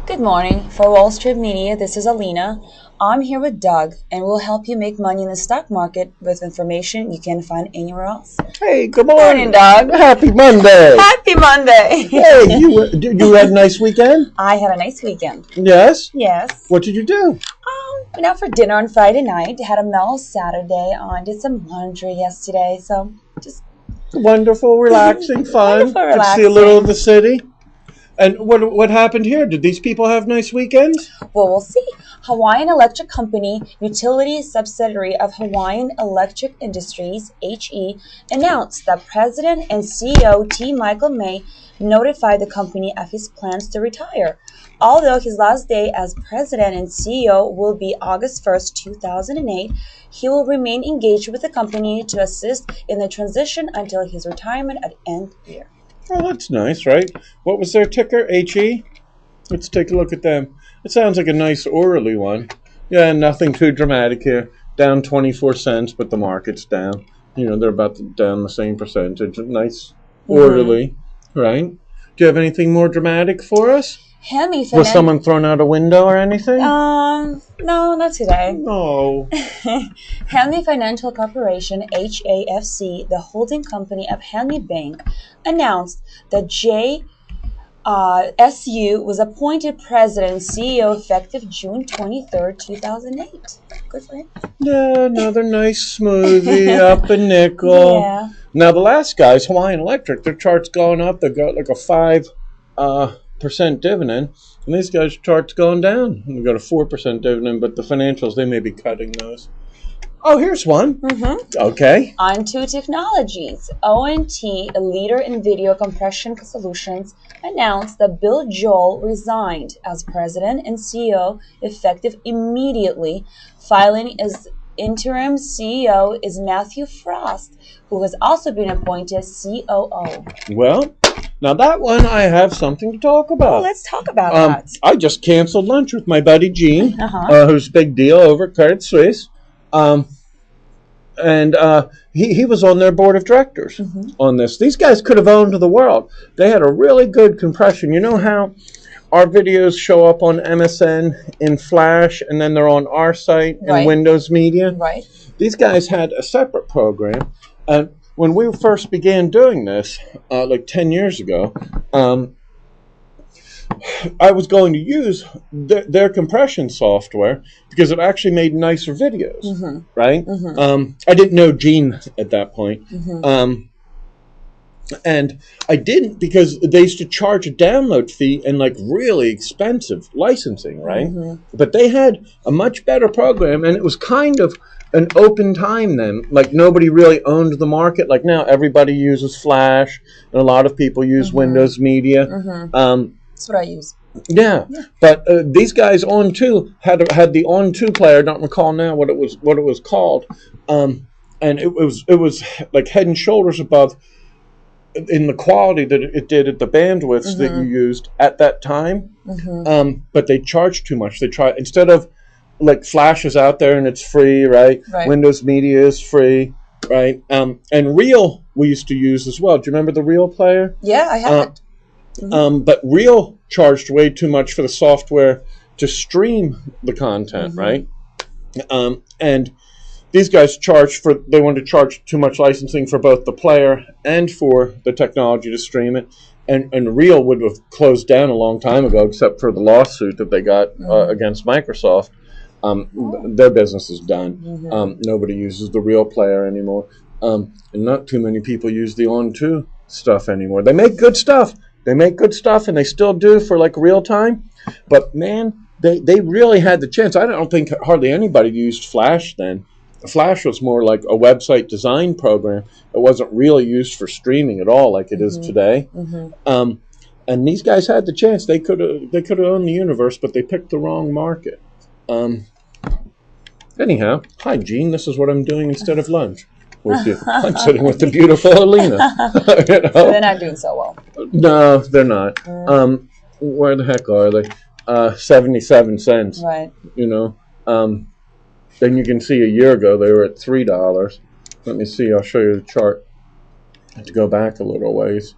Good morning. For Wall Street Media, this is Alina. I'm here with Doug, and we'll help you make money in the stock market with information you can't find anywhere else. Hey, good Morning, morning. Doug. Happy Monday. Happy Monday. Hey, you had a nice weekend? I had a nice weekend. Yes? Yes. What did you do? Went out for dinner on Friday night. Had a mellow Saturday. Did some laundry yesterday. So just Wonderful, relaxing, fun. Wonderful, Could see a little of the city. And what happened here? Did these people have nice weekends? Well, we'll see. Hawaiian Electric Company, utility subsidiary of Hawaiian Electric Industries, HE, announced that President and CEO T. Michael May notified the company of his plans to retire. Although his last day as president and CEO will be August 1st, 2008, he will remain engaged with the company to assist in the transition until his retirement at the end of the year. Oh, that's nice, right? What was their ticker? HE? Let's take a look at them. It sounds like a nice orderly one. Yeah, nothing too dramatic here. Down 24 cents, but the market's down. You know, they're about down the same percentage. Nice, orderly, right? Do you have anything more dramatic for us? Was someone thrown out a window or anything? No, not today. No. Hanmi Financial Corporation, HAFC, the holding company of Hanmi Bank, announced that SU was appointed president and CEO effective June 23rd, 2008. Good for him. Yeah, another nice smoothie, up a nickel. Yeah. Now, the last guys, Hawaiian Electric, their chart's going up. They've got like a 5% dividend. And these guys' chart's going down. They've got a 4% dividend, but the financials, they may be cutting those. Oh, here's one. Okay. Onto Technologies. ONT, a leader in video compression solutions, announced that Bill Joel resigned as president and CEO effective immediately. Filing as interim CEO is Matthew Frost, who has also been appointed COO. Well, now that one I have something to talk about. Well, let's talk about that. I just canceled lunch with my buddy Gene, who's a big deal over at Credit Suisse. He was on their board of directors on this. These guys could have owned the world. They had a really good compression. You know how our videos show up on MSN in Flash, and then they're on our site in Windows Media? Right. These guys had a separate program. And when we first began doing this, like 10 years ago, I was going to use their compression software because it actually made nicer videos, right? I didn't know Gene at that point. And I didn't because they used to charge a download fee and like really expensive licensing, right? But they had a much better program, and it was kind of an open time then. Like nobody really owned the market. Like now everybody uses Flash, and a lot of people use Windows Media. That's what I use. Yeah. But these guys On2 had the On2 player. I don't recall now what it was called, and it was like head and shoulders above in the quality that it did at the bandwidths that you used at that time. But they charged too much. They tried, instead of like Flash is out there and it's free, right? Windows Media is free, right? And Reel we used to use as well. Do you remember the Reel player? Yeah, I have it. But Reel charged way too much for the software to stream the content, right? And these guys they wanted to charge too much licensing for both the player and for the technology to stream it. And Reel would have closed down a long time ago, except for the lawsuit that they got against Microsoft. Their business is done. Nobody uses the Reel player anymore. And not too many people use the On2 stuff anymore. They make good stuff. And they still do for like real time. But man, they really had the chance. I don't think hardly anybody used Flash then. Flash was more like a website design program. It wasn't really used for streaming at all like it is today. And these guys had the chance. They could have owned the universe, but they picked the wrong market. Anyhow, hi Gene. This is what I'm doing instead of lunch with you. I'm sitting with the beautiful Alina. You know? They're not doing so well. No, they're not. Where the heck are they? 77 cents. Right. You know. Then you can see a year ago they were at $3. Let me see. I'll show you the chart. I have to go back a little ways.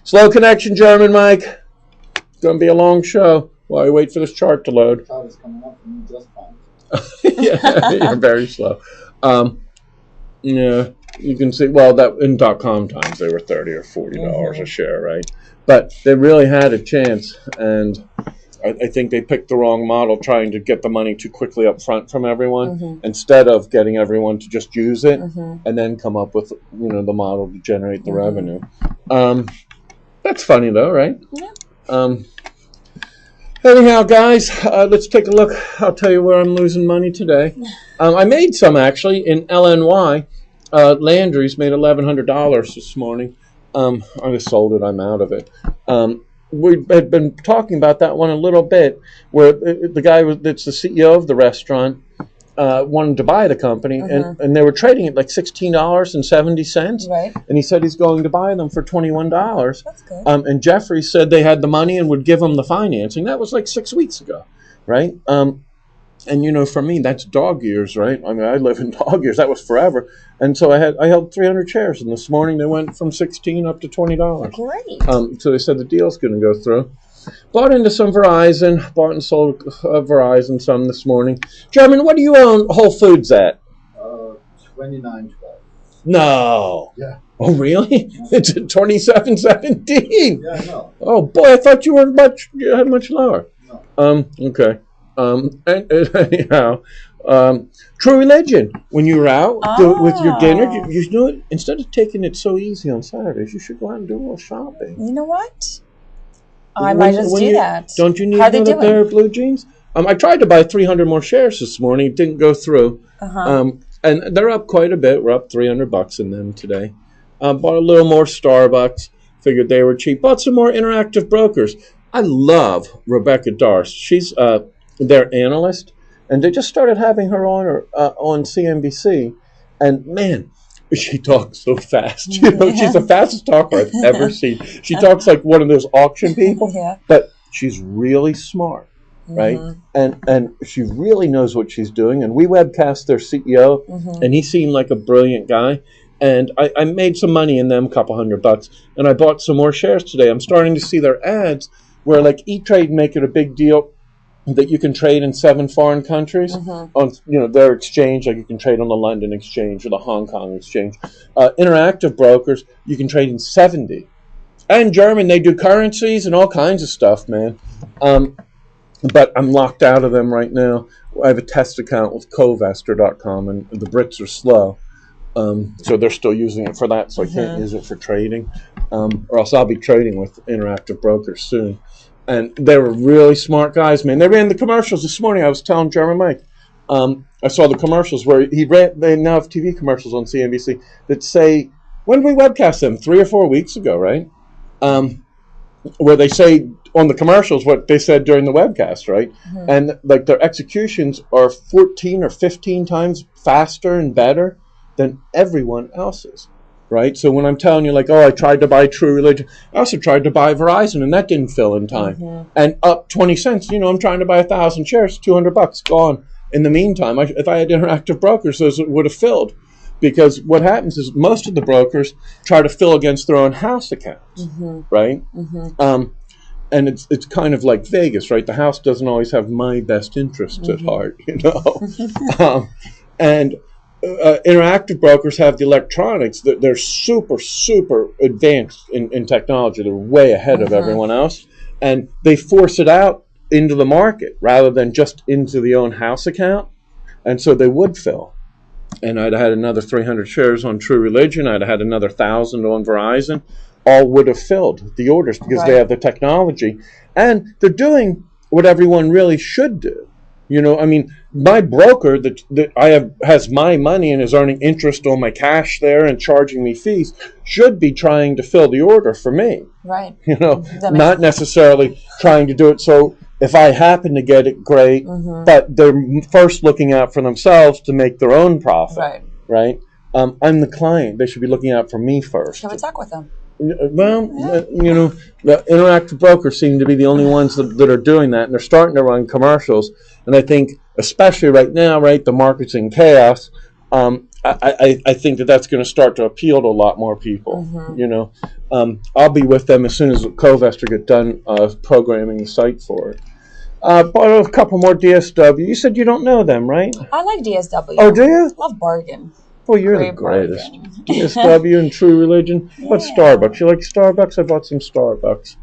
Slow connection, German Mike. going to be a long show while we wait for this chart to load. Chart is coming up and you just fine. Yeah, you're very slow. Yeah, you can see, well, that in .com times they were $30 or $40 a share, right? But they really had a chance, and I think they picked the wrong model, trying to get the money too quickly up front from everyone, instead of getting everyone to just use it and then come up with the model to generate the revenue. That's funny though, right? Yeah. Anyhow, guys, let's take a look. I'll tell you where I'm losing money today. I made some actually in LNY. Landry's made $1,100 this morning. I just sold it. I'm out of it. We had been talking about that one a little bit, where the guy that's the CEO of the restaurant wanted to buy the company, and they were trading at like $16.70. Right. And he said he's going to buy them for $21. That's good. And Jeffrey said they had the money and would give him the financing. That was like 6 weeks ago, right? And for me, that's dog years, right? I mean, I live in dog years. That was forever. And so I held 300 shares, and this morning they went from $16 up to $20. Great. So they said the deal's going to go through. Bought into some Verizon. Bought and sold Verizon some this morning. German, what do you own Whole Foods at? $29.12. No. Yeah. Oh, really? Yeah. It's at $27.17. Yeah, I know. Oh boy, I thought you had much lower. No. Okay. Anyhow, True Religion. When you were out with your dinner, you know what? Instead of taking it so easy on Saturdays, you should go out and do a little shopping. You know what? I might just do that. Don't you need another pair of blue jeans? I tried to buy 300 more shares this morning. It didn't go through. And they're up quite a bit. We're up $300 in them today. Bought a little more Starbucks. Figured they were cheap. Bought some more Interactive Brokers. I love Rebecca Darst. She's their analyst, and they just started having her on CNBC. And man, she talks so fast. She's the fastest talker I've ever seen. She talks like one of those auction people, but she's really smart, right? And she really knows what she's doing. And we webcast their CEO, and he seemed like a brilliant guy. And I made some money in them, a couple $100, and I bought some more shares today. I'm starting to see their ads where like E-Trade make it a big deal that you can trade in 7 foreign countries on their exchange. Like you can trade on the London exchange or the Hong Kong exchange. Interactive Brokers, you can trade in 70. And German, they do currencies and all kinds of stuff, man. But I'm locked out of them right now. I have a test account with covestor.com, and the Brits are slow. So they're still using it for that, so I can't use it for trading. Or else I'll be trading with Interactive Brokers soon. And they were really smart guys, man. They ran the commercials this morning. I was telling German Mike. I saw the commercials where they now have TV commercials on CNBC that say, when did we webcast them? 3 or 4 weeks ago, right? Where they say on the commercials what they said during the webcast, right? And like their executions are 14 or 15 times faster and better than everyone else's. Right? So when I'm telling you, like, I tried to buy True Religion, I also tried to buy Verizon, and that didn't fill in time. And up 20 cents, I'm trying to buy 1,000 shares, $200 gone. In the meantime, if I had Interactive Brokers, those would have filled. Because what happens is most of the brokers try to fill against their own house accounts, right? And it's kind of like Vegas, right? The house doesn't always have my best interests at heart, and Interactive Brokers have the electronics that they're super, super advanced in technology. They're way ahead of everyone else. And they force it out into the market rather than just into the own house account. And so they would fill. And I'd had another 300 shares on True Religion. I'd had another 1,000 on Verizon. All would have filled the orders because they have the technology. And they're doing what everyone really should do. I mean, my broker that I have has my money and is earning interest on my cash there and charging me fees should be trying to fill the order for me. Right. Not necessarily trying to do it so if I happen to get it, great. But they're first looking out for themselves to make their own profit. Right. I'm the client. They should be looking out for me first. Can we talk with them? Well, the Interactive Brokers seem to be the only ones that are doing that, and they're starting to run commercials. And I think, especially right now, right, the market's in chaos. I think that's going to start to appeal to a lot more people. Mm-hmm. You know, I'll be with them as soon as Covestor get done programming the site for it. Bought a couple more DSW. You said you don't know them, right? I like DSW. Oh, do you? Love bargain. Well, you're the Great greatest. bargain. DSW and True Religion. What Yeah. Starbucks? You like Starbucks? I bought some Starbucks.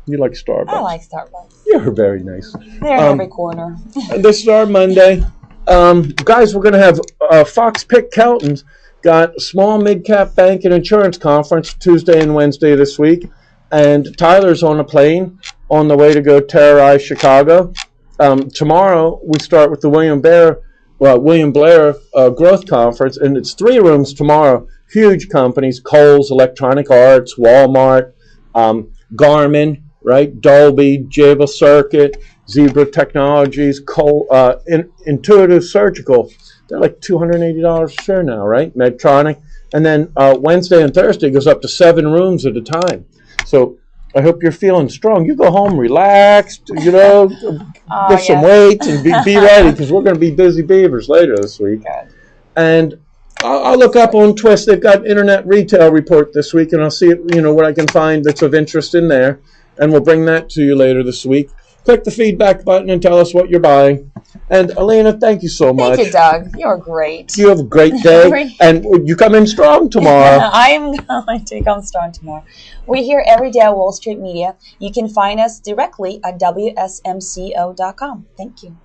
You like Starbucks? I like Starbucks. You're very nice. They're in every corner. This is our Monday. Guys, we're going to have Fox Pick Kelton's got Small Mid-Cap Bank and Insurance Conference Tuesday and Wednesday this week. And Tyler's on a plane on the way to go terrorize Chicago. Tomorrow, we start with the William Blair Growth Conference, and it's 3 rooms tomorrow. Huge companies, Kohl's, Electronic Arts, Walmart, Garmin, right? Dolby, Jabil Circuit, Zebra Technologies, Intuitive Surgical. They're like $280 a share now, right? Medtronic. And then Wednesday and Thursday goes up to 7 rooms at a time. So I hope you're feeling strong. You go home relaxed, you know, lift some weights and be ready, because we're going to be busy beavers later this week. Good. And I'll look up on Twist. They've got Internet Retail Report this week, and I'll see what I can find that's of interest in there. And we'll bring that to you later this week. Click the feedback button and tell us what you're buying. And Elena, thank you so much. Thank you, Doug. You're great. You have a great day. And you come in strong tomorrow. I'm going to come strong tomorrow. We're here every day at Wall Street Media. You can find us directly at WSMCO.com. Thank you.